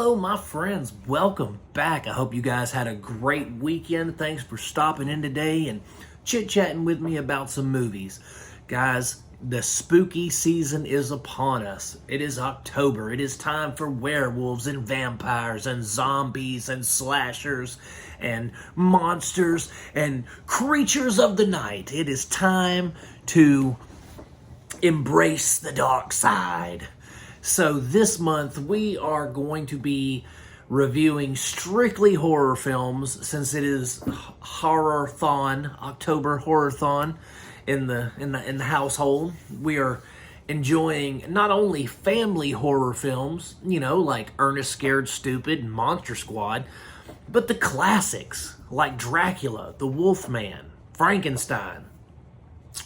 Hello, my friends. Welcome back. I hope you guys had a great weekend. Thanks for stopping in today and chit-chatting with me about some movies. Guys, the spooky season is upon us. It is October. It is time for werewolves and vampires and zombies and slashers and monsters and creatures of the night. It is time to embrace the dark side. So this month we are going to be reviewing strictly horror films since it is Horror-thon, October Horror-thon in the household. We are enjoying not only family horror films, like Ernest Scared Stupid and Monster Squad, but the classics like Dracula, The Wolfman, Frankenstein.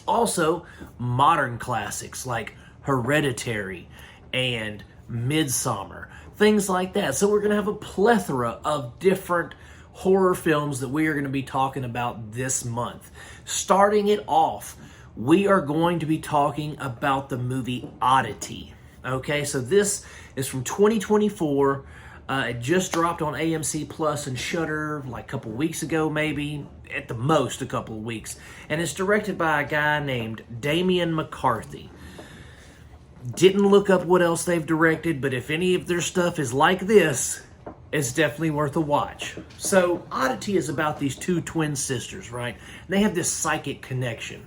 Also, modern classics like Hereditary and Midsommar, things like that. So we're going to have a plethora of different horror films that we are going to be talking about this month. Starting it off, we are going to be talking about the movie Oddity. Okay, so this is from 2024. It just dropped on AMC Plus and Shudder like a couple weeks ago, maybe, at the most a couple of weeks. And it's directed by a guy named Damian McCarthy. Didn't look up what else they've directed, but if any of their stuff is like this, it's definitely worth a watch. So, Oddity is about these two twin sisters, right? And they have this psychic connection.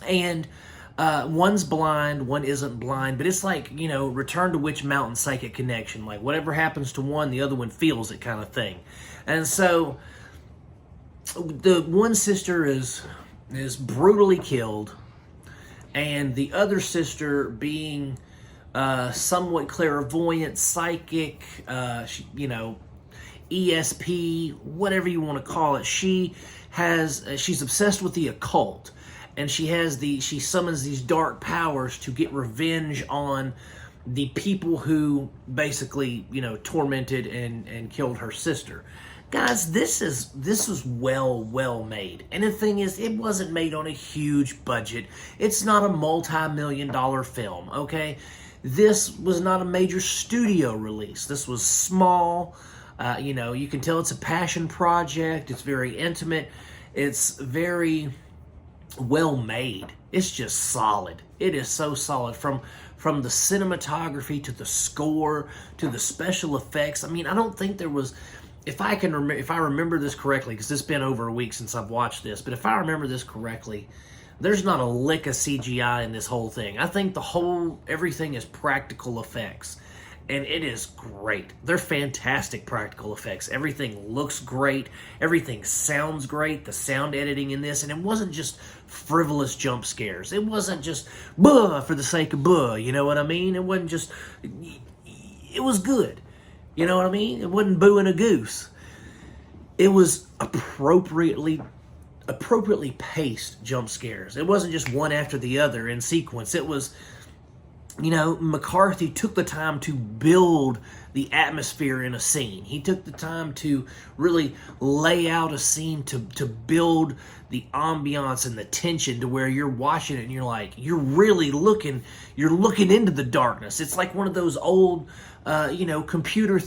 And one's blind, one isn't blind, but it's like, Return to Witch Mountain psychic connection. Like, whatever happens to one, the other one feels it kind of thing. And so, the one sister is brutally killed, and the other sister, being somewhat clairvoyant, psychic, ESP, whatever you want to call it, she's obsessed with the occult, and she summons these dark powers to get revenge on the people who basically, tormented and killed her sister. Guys, this was well made. And the thing is, it wasn't made on a huge budget. It's not a multi-million-dollar film, okay? This was not a major studio release. This was small. You can tell it's a passion project. It's very intimate. It's very well made. It's just solid. It is so solid. From the cinematography to the score to the special effects. I mean, I don't think there was... If I remember this correctly, because it's been over a week since I've watched this, but if I remember this correctly, there's not a lick of CGI in this whole thing. I think everything is practical effects, and it is great. They're fantastic practical effects. Everything looks great. Everything sounds great. The sound editing in this, and it wasn't just frivolous jump scares. It wasn't just buh for the sake of buh, you know what I mean? It wasn't just... It was good. You know what I mean? It wasn't booing a goose. It was appropriately paced jump scares. It wasn't just one after the other in sequence. It was, McCarthy took the time to build the atmosphere in a scene. He took the time to really lay out a scene to build the ambiance and the tension to where you're watching it and you're really looking into the darkness. It's like one of those old, computer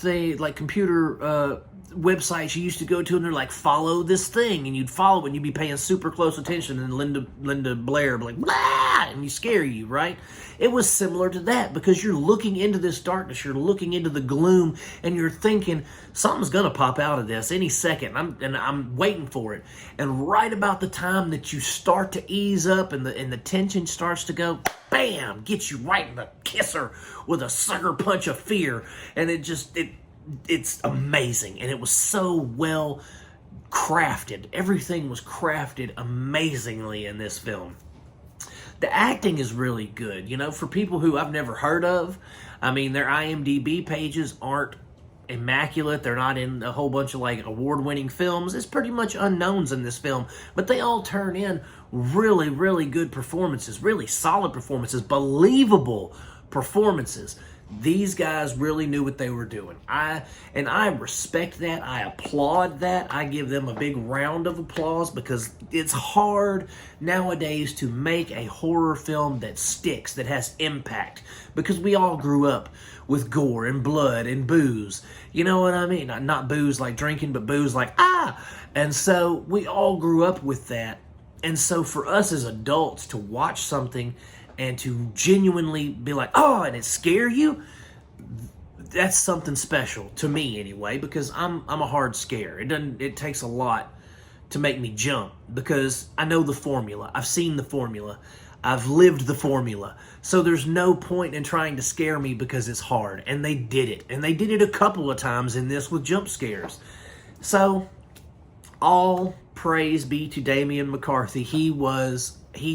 websites you used to go to, and they're like, follow this thing, and you'd follow it and you'd be paying super close attention, and Linda Blair would be like, blah, and you scare you, right? It was similar to that, because you're looking into this darkness, you're looking into the gloom, and you're thinking, something's gonna pop out of this any second, and I'm waiting for it. And right about the time that you start to ease up and the tension starts to go, bam, gets you right in the kisser with a sucker punch of fear, and it's amazing, and it was so well crafted. Everything was crafted amazingly in this film. The acting is really good, for people who I've never heard of. I mean, their IMDb pages aren't immaculate. They're not in a whole bunch of award-winning films. It's pretty much unknowns in this film, but they all turn in really, really good performances, really solid performances, believable performances. These guys really knew what they were doing. I respect that. I applaud that. I give them a big round of applause because it's hard nowadays to make a horror film that sticks, that has impact, because we all grew up with gore and blood and booze. You know what I mean? Not booze like drinking, but booze like ah. And so we all grew up with that. And so for us as adults to watch something and to genuinely be like, oh, and it scare you, that's something special to me anyway, because I'm a hard scare. It takes a lot to make me jump because I know the formula. I've seen the formula. I've lived the formula. So there's no point in trying to scare me because it's hard. And they did it. And they did it a couple of times in this with jump scares. So all praise be to Damian McCarthy. He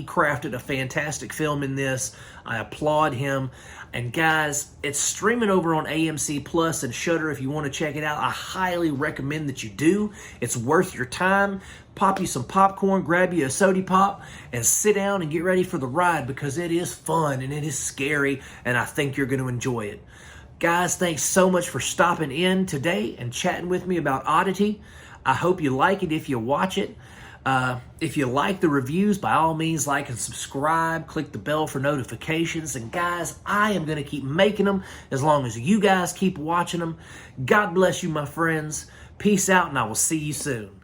crafted a fantastic film in this. I applaud him. And guys, it's streaming over on AMC Plus and Shudder if you want to check it out. I highly recommend that you do. It's worth your time. Pop you some popcorn, grab you a soda pop, and sit down and get ready for the ride because it is fun and it is scary, and I think you're going to enjoy it. Guys, thanks so much for stopping in today and chatting with me about Oddity. I hope you like it if you watch it. If you like the reviews, by all means, like and subscribe. Click the bell for notifications. And guys, I am going to keep making them as long as you guys keep watching them. God bless you, my friends. Peace out, and I will see you soon.